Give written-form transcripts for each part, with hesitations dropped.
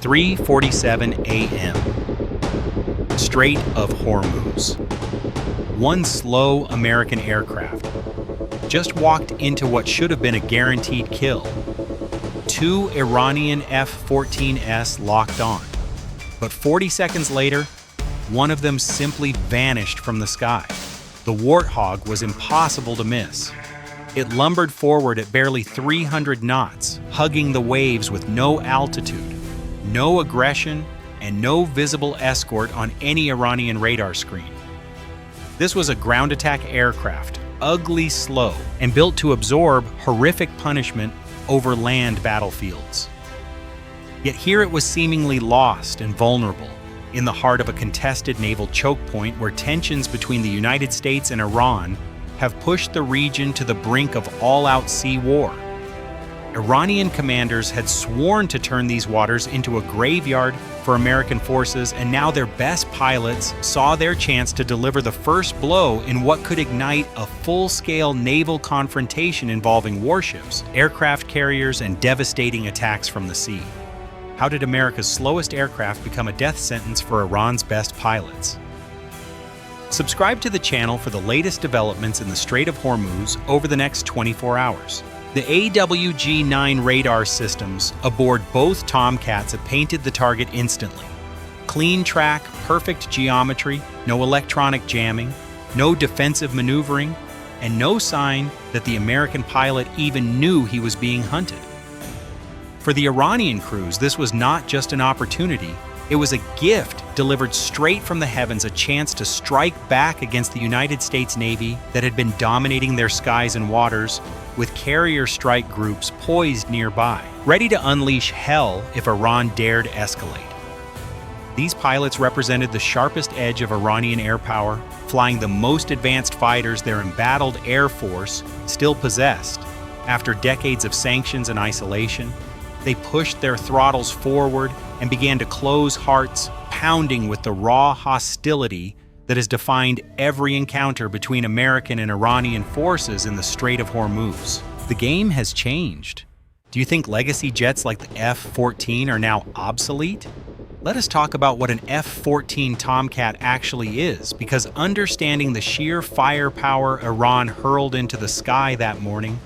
3:47 a.m. Strait of Hormuz. One slow American aircraft just walked into what should have been a guaranteed kill. Two Iranian F-14s locked on. But 40 seconds later, one of them simply vanished from the sky. The Warthog was impossible to miss. It lumbered forward at barely 300 knots, hugging the waves with no altitude, no aggression, and no visible escort on any Iranian radar screen. This was a ground attack aircraft, ugly slow, and built to absorb horrific punishment over land battlefields. Yet here it was seemingly lost and vulnerable, in the heart of a contested naval choke point where tensions between the United States and Iran have pushed the region to the brink of all-out sea war. Iranian commanders had sworn to turn these waters into a graveyard for American forces, and now their best pilots saw their chance to deliver the first blow in what could ignite a full-scale naval confrontation involving warships, aircraft carriers, and devastating attacks from the sea. How did America's slowest aircraft become a death sentence for Iran's best pilots? Subscribe to the channel for the latest developments in the Strait of Hormuz over the next 24 hours. The AWG-9 radar systems aboard both Tomcats have painted the target instantly. Clean track, perfect geometry, no electronic jamming, no defensive maneuvering, and no sign that the American pilot even knew he was being hunted. For the Iranian crews, this was not just an opportunity, it was a gift delivered straight from the heavens, a chance to strike back against the United States Navy that had been dominating their skies and waters, with carrier strike groups poised nearby, ready to unleash hell if Iran dared escalate. These pilots represented the sharpest edge of Iranian air power, flying the most advanced fighters their embattled air force still possessed. After decades of sanctions and isolation, they pushed their throttles forward and began to close hearts, pounding with the raw hostility that has defined every encounter between American and Iranian forces in the Strait of Hormuz. The game has changed. Do you think legacy jets like the F-14 are now obsolete? Let us talk about what an F-14 Tomcat actually is, because understanding the sheer firepower Iran hurled into the sky that morning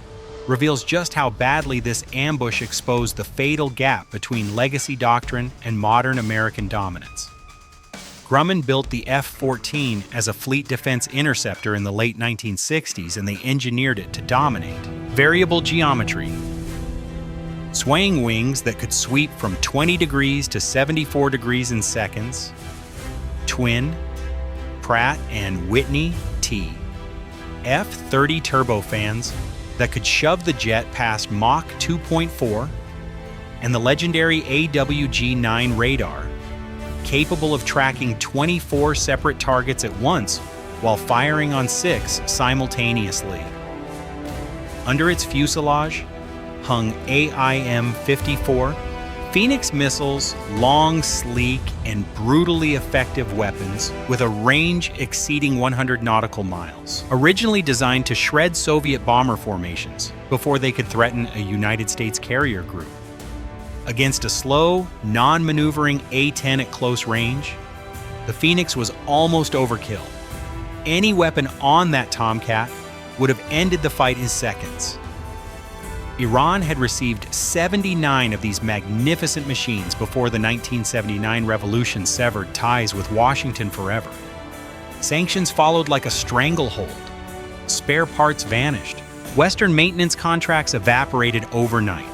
reveals just how badly this ambush exposed the fatal gap between legacy doctrine and modern American dominance. Grumman built the F-14 as a fleet defense interceptor in the late 1960s, and they engineered it to dominate. Variable geometry, swaying wings that could sweep from 20 degrees to 74 degrees in seconds, twin, Pratt and Whitney T, F-30 turbofans that could shove the jet past Mach 2.4, and the legendary AWG-9 radar, capable of tracking 24 separate targets at once while firing on 6 simultaneously. Under its fuselage hung AIM-54, Phoenix missiles, long, sleek, and brutally effective weapons with a range exceeding 100 nautical miles. Originally designed to shred Soviet bomber formations before they could threaten a United States carrier group. Against a slow, non-maneuvering A-10 at close range, the Phoenix was almost overkill. Any weapon on that Tomcat would have ended the fight in seconds. Iran had received 79 of these magnificent machines before the 1979 revolution severed ties with Washington forever. Sanctions followed like a stranglehold. Spare parts vanished. Western maintenance contracts evaporated overnight.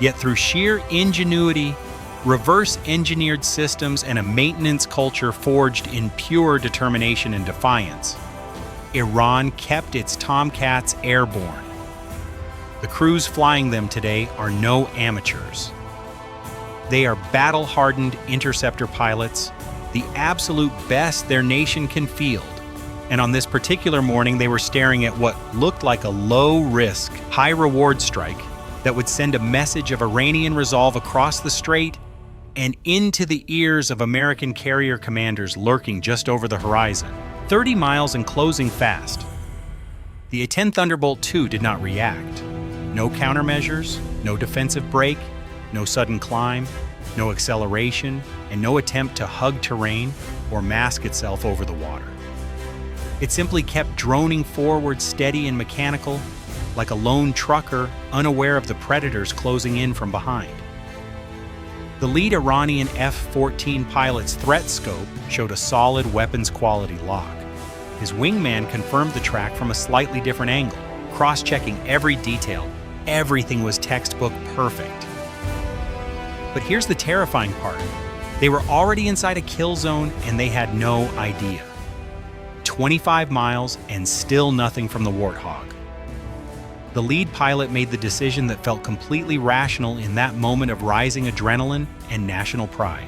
Yet through sheer ingenuity, reverse-engineered systems, and a maintenance culture forged in pure determination and defiance, Iran kept its Tomcats airborne. The crews flying them today are no amateurs. They are battle-hardened interceptor pilots, the absolute best their nation can field. And on this particular morning, they were staring at what looked like a low-risk, high-reward strike that would send a message of Iranian resolve across the strait and into the ears of American carrier commanders lurking just over the horizon. 30 miles and closing fast. The A-10 Thunderbolt II did not react. No countermeasures, no defensive break, no sudden climb, no acceleration, and no attempt to hug terrain or mask itself over the water. It simply kept droning forward, steady and mechanical, like a lone trucker unaware of the predators closing in from behind. The lead Iranian F-14 pilot's threat scope showed a solid weapons quality lock. His wingman confirmed the track from a slightly different angle, cross-checking every detail. Everything was textbook perfect. But here's the terrifying part. They were already inside a kill zone and they had no idea. 25 miles and still nothing from the Warthog. The lead pilot made the decision that felt completely rational in that moment of rising adrenaline and national pride.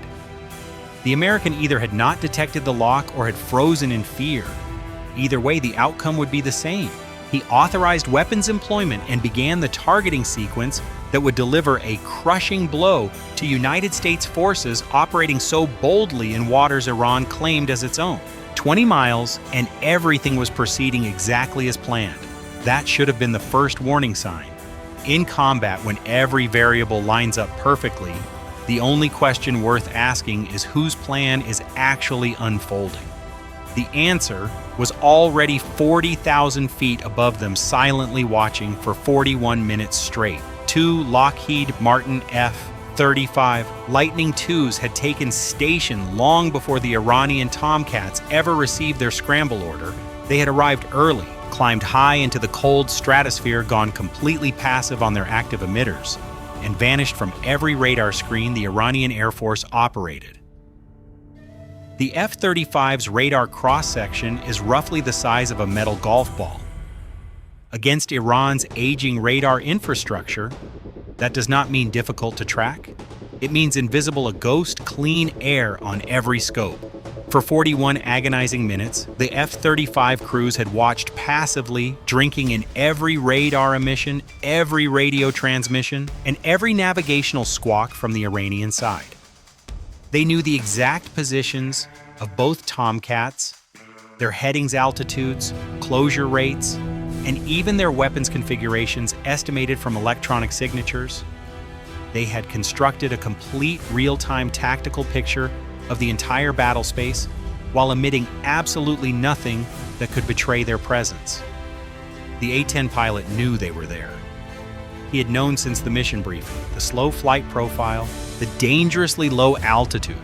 The American either had not detected the lock or had frozen in fear. Either way, the outcome would be the same. He authorized weapons employment and began the targeting sequence that would deliver a crushing blow to United States forces operating so boldly in waters Iran claimed as its own. 20 miles and everything was proceeding exactly as planned. That should have been the first warning sign. In combat, when every variable lines up perfectly, the only question worth asking is whose plan is actually unfolding. The answer was already 40,000 feet above them, silently watching for 41 minutes straight. Two Lockheed Martin F-35 Lightning IIs had taken station long before the Iranian Tomcats ever received their scramble order. They had arrived early, climbed high into the cold stratosphere, gone completely passive on their active emitters, and vanished from every radar screen the Iranian Air Force operated. The F-35's radar cross-section is roughly the size of a metal golf ball. Against Iran's aging radar infrastructure, that does not mean difficult to track. It means invisible, a ghost, clean air on every scope. For 41 agonizing minutes, the F-35 crews had watched passively, drinking in every radar emission, every radio transmission, and every navigational squawk from the Iranian side. They knew the exact positions of both Tomcats, their headings, altitudes, closure rates, and even their weapons configurations estimated from electronic signatures. They had constructed a complete real-time tactical picture of the entire battle space while emitting absolutely nothing that could betray their presence. The A-10 pilot knew they were there. He had known since the mission briefing, the slow flight profile, the dangerously low altitude,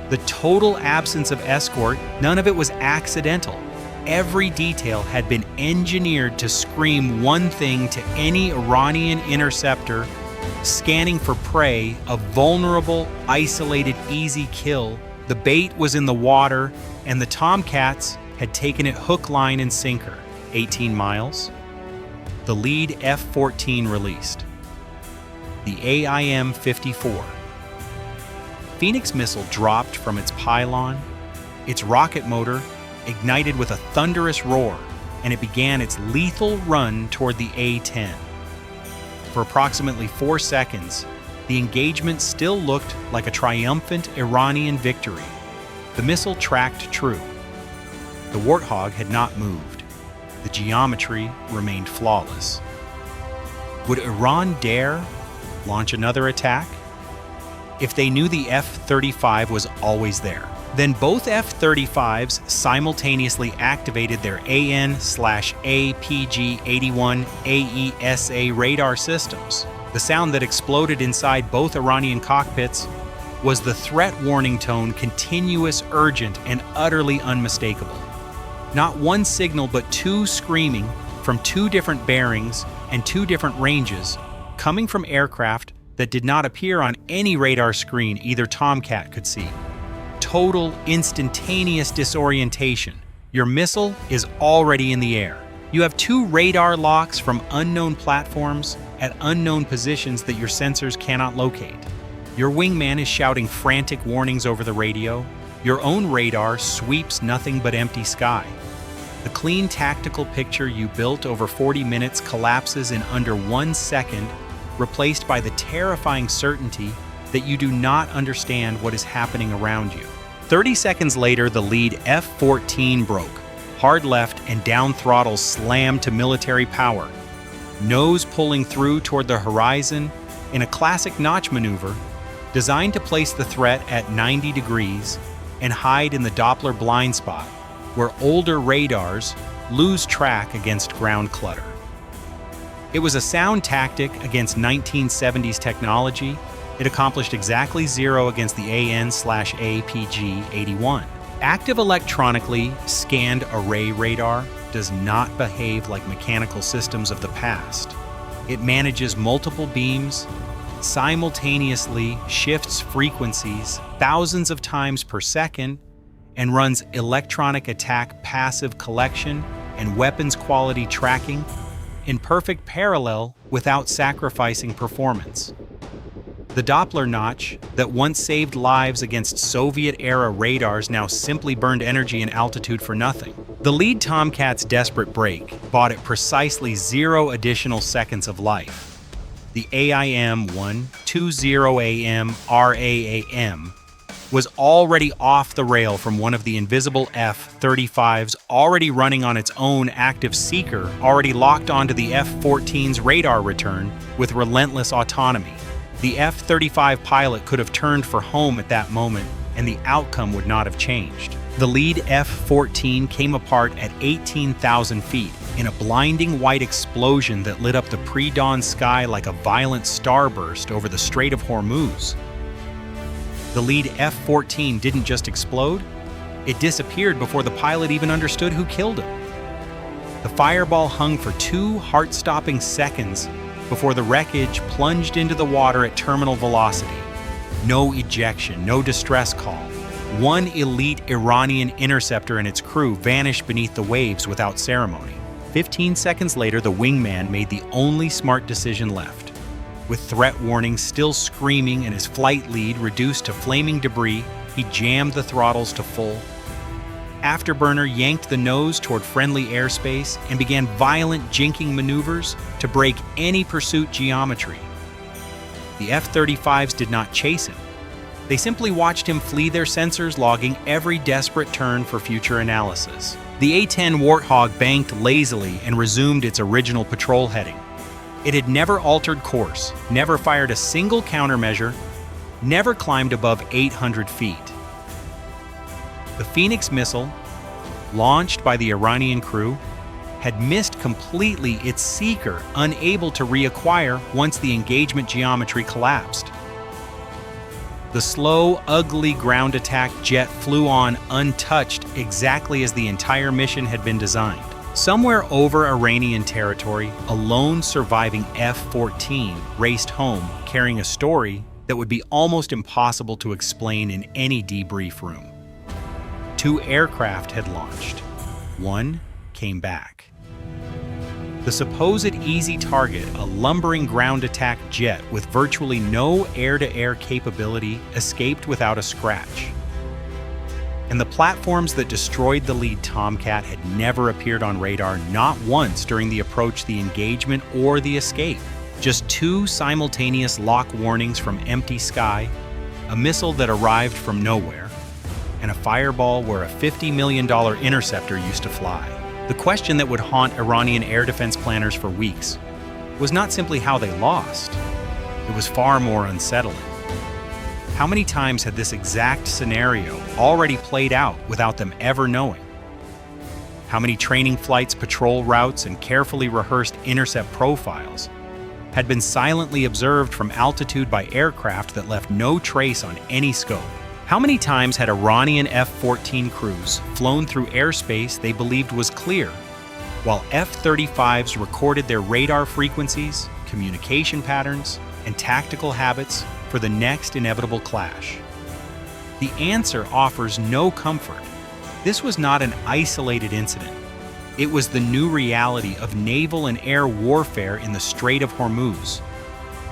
the total absence of escort. None of it was accidental. Every detail had been engineered to scream one thing to any Iranian interceptor scanning for prey: a vulnerable, isolated, easy kill. The bait was in the water, and the Tomcats had taken it hook, line, and sinker. 18 miles. The lead F-14 released. The AIM-54. Phoenix missile dropped from its pylon. Its rocket motor ignited with a thunderous roar, and it began its lethal run toward the A-10. For approximately 4 seconds, the engagement still looked like a triumphant Iranian victory. The missile tracked true. The Warthog had not moved. The geometry remained flawless. Would Iran dare launch another attack? If they knew the F-35 was always there, then both F-35s simultaneously activated their AN/APG-81 AESA radar systems. The sound that exploded inside both Iranian cockpits was the threat warning tone, continuous, urgent, and utterly unmistakable. Not one signal, but two screaming from two different bearings and two different ranges, coming from aircraft that did not appear on any radar screen either Tomcat could see. Total, instantaneous disorientation. Your missile is already in the air. You have two radar locks from unknown platforms at unknown positions that your sensors cannot locate. Your wingman is shouting frantic warnings over the radio. Your own radar sweeps nothing but empty sky. The clean tactical picture you built over 40 minutes collapses in under 1 second, replaced by the terrifying certainty that you do not understand what is happening around you. 30 seconds later, the lead F-14 broke. Hard left and down throttle slammed to military power. Nose pulling through toward the horizon in a classic notch maneuver, designed to place the threat at 90 degrees and hide in the Doppler blind spot, where older radars lose track against ground clutter. It was a sound tactic against 1970s technology. It accomplished exactly zero against the AN/APG-81. Active electronically scanned array radar does not behave like mechanical systems of the past. It manages multiple beams, simultaneously shifts frequencies thousands of times per second, and runs electronic attack passive collection and weapons quality tracking in perfect parallel without sacrificing performance. The Doppler notch that once saved lives against Soviet-era radars now simply burned energy and altitude for nothing. The lead Tomcat's desperate break bought it precisely 0 additional seconds of life. The AIM-120AM RAAM was already off the rail from one of the invisible F-35s, already running on its own active seeker, already locked onto the F-14's radar return with relentless autonomy. The F-35 pilot could have turned for home at that moment, and the outcome would not have changed. The lead F-14 came apart at 18,000 feet in a blinding white explosion that lit up the pre-dawn sky like a violent starburst over the Strait of Hormuz. The lead F-14 didn't just explode, it disappeared before the pilot even understood who killed him. The fireball hung for 2 heart-stopping seconds before the wreckage plunged into the water at terminal velocity. No ejection, no distress call. One elite Iranian interceptor and its crew vanished beneath the waves without ceremony. 15 seconds later, the wingman made the only smart decision left. With threat warnings still screaming and his flight lead reduced to flaming debris, he jammed the throttles to full. Afterburner yanked the nose toward friendly airspace and began violent jinking maneuvers to break any pursuit geometry. The F-35s did not chase him. They simply watched him flee their sensors, logging every desperate turn for future analysis. The A-10 Warthog banked lazily and resumed its original patrol heading. It had never altered course, never fired a single countermeasure, never climbed above 800 feet. The Phoenix missile, launched by the Iranian crew, had missed completely its seeker, unable to reacquire once the engagement geometry collapsed. The slow, ugly ground attack jet flew on untouched exactly as the entire mission had been designed. Somewhere over Iranian territory, a lone surviving F-14 raced home carrying a story that would be almost impossible to explain in any debrief room. 2 aircraft had launched. 1 came back. The supposed easy target, a lumbering ground attack jet with virtually no air-to-air capability, escaped without a scratch. And the platforms that destroyed the lead Tomcat had never appeared on radar, not once during the approach, the engagement, or the escape. Just 2 simultaneous lock warnings from empty sky, a missile that arrived from nowhere, and a fireball where a $50 million interceptor used to fly. The question that would haunt Iranian air defense planners for weeks was not simply how they lost. It was far more unsettling. How many times had this exact scenario already played out without them ever knowing? How many training flights, patrol routes, and carefully rehearsed intercept profiles had been silently observed from altitude by aircraft that left no trace on any scope? How many times had Iranian F-14 crews flown through airspace they believed was clear, while F-35s recorded their radar frequencies, communication patterns, and tactical habits for the next inevitable clash? The answer offers no comfort. This was not an isolated incident. It was the new reality of naval and air warfare in the Strait of Hormuz,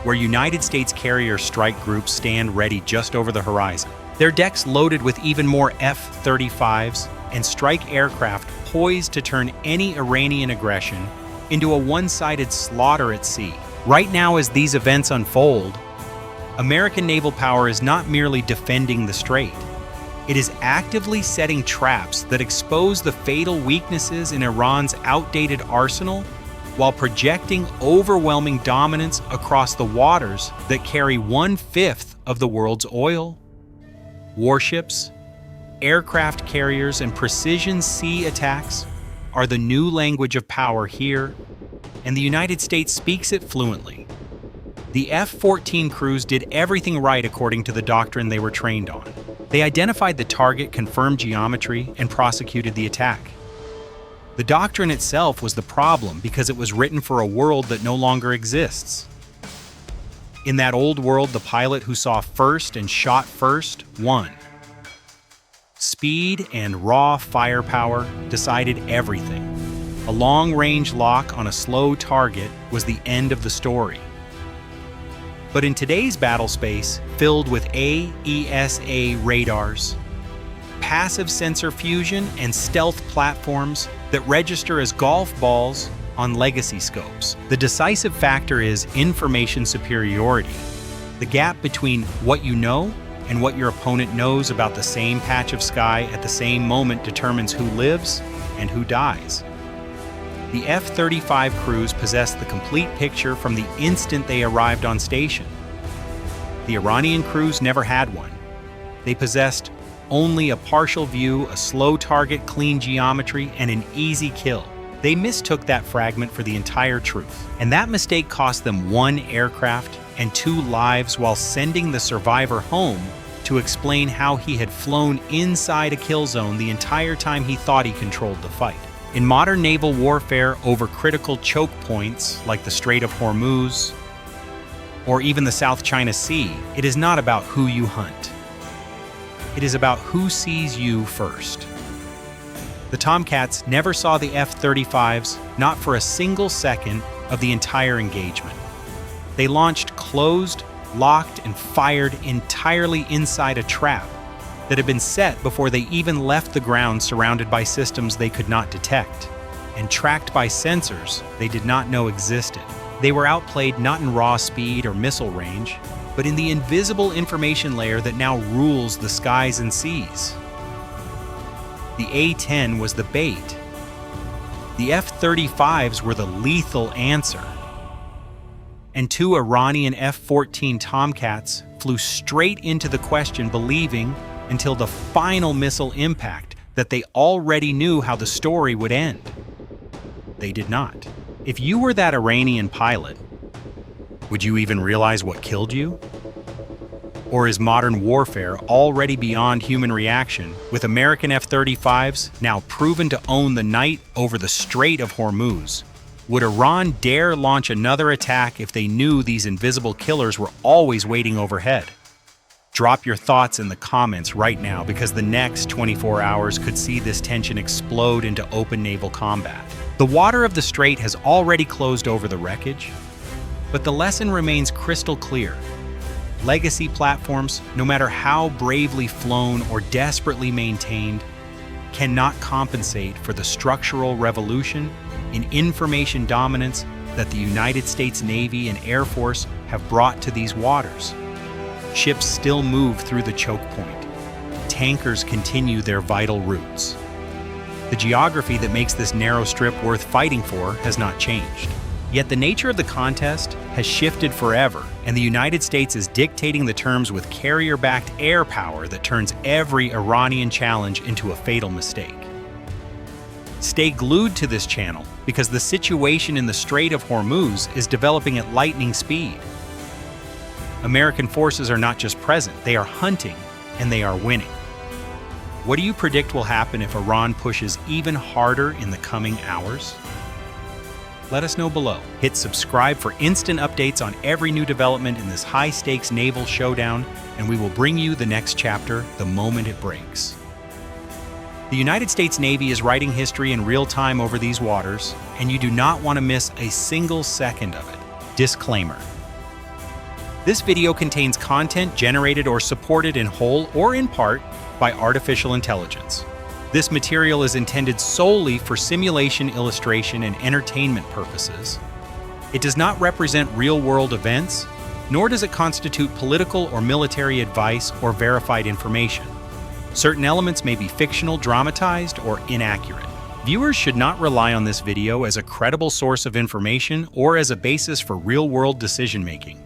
where United States carrier strike groups stand ready just over the horizon. Their decks loaded with even more F-35s and strike aircraft poised to turn any Iranian aggression into a one-sided slaughter at sea. Right now, as these events unfold, American naval power is not merely defending the strait. It is actively setting traps that expose the fatal weaknesses in Iran's outdated arsenal while projecting overwhelming dominance across the waters that carry 1/5 of the world's oil. Warships, aircraft carriers, and precision sea attacks are the new language of power here, and the United States speaks it fluently. The F-14 crews did everything right according to the doctrine they were trained on. They identified the target, confirmed geometry, and prosecuted the attack. The doctrine itself was the problem because it was written for a world that no longer exists. In that old world, the pilot who saw first and shot first won. Speed and raw firepower decided everything. A long-range lock on a slow target was the end of the story. But in today's battle space, filled with AESA radars, passive sensor fusion, and stealth platforms that register as golf balls on legacy scopes, the decisive factor is information superiority. The gap between what you know and what your opponent knows about the same patch of sky at the same moment determines who lives and who dies. The F-35 crews possessed the complete picture from the instant they arrived on station. The Iranian crews never had one. They possessed only a partial view, a slow target, clean geometry, and an easy kill. They mistook that fragment for the entire truth, and that mistake cost them 1 aircraft and 2 lives while sending the survivor home to explain how he had flown inside a kill zone the entire time he thought he controlled the fight. In modern naval warfare over critical choke points like the Strait of Hormuz or even the South China Sea, it is not about who you hunt. It is about who sees you first. The Tomcats never saw the F-35s, not for a single second of the entire engagement. They launched closed, locked, and fired entirely inside a trap that had been set before they even left the ground, surrounded by systems they could not detect and tracked by sensors they did not know existed. They were outplayed not in raw speed or missile range, but in the invisible information layer that now rules the skies and seas. The A-10 was the bait. The F-35s were the lethal answer. And 2 Iranian F-14 Tomcats flew straight into the question, believing until the final missile impact that they already knew how the story would end. They did not. If you were that Iranian pilot, would you even realize what killed you? Or is modern warfare already beyond human reaction, with American F-35s now proven to own the night over the Strait of Hormuz? Would Iran dare launch another attack if they knew these invisible killers were always waiting overhead? Drop your thoughts in the comments right now, because the next 24 hours could see this tension explode into open naval combat. The water of the strait has already closed over the wreckage, but the lesson remains crystal clear. Legacy platforms, no matter how bravely flown or desperately maintained, cannot compensate for the structural revolution in information dominance that the United States Navy and Air Force have brought to these waters. Ships still move through the choke point. Tankers continue their vital routes. The geography that makes this narrow strip worth fighting for has not changed. Yet the nature of the contest has shifted forever, and the United States is dictating the terms with carrier-backed air power that turns every Iranian challenge into a fatal mistake. Stay glued to this channel, because the situation in the Strait of Hormuz is developing at lightning speed. American forces are not just present, they are hunting, and they are winning. What do you predict will happen if Iran pushes even harder in the coming hours? Let us know below. Hit subscribe for instant updates on every new development in this high-stakes naval showdown, and we will bring you the next chapter the moment it breaks. The United States Navy is writing history in real time over these waters, and you do not want to miss a single second of it. Disclaimer. This video contains content generated or supported in whole or in part by artificial intelligence. This material is intended solely for simulation, illustration, and entertainment purposes. It does not represent real-world events, nor does it constitute political or military advice or verified information. Certain elements may be fictional, dramatized, or inaccurate. Viewers should not rely on this video as a credible source of information or as a basis for real-world decision-making.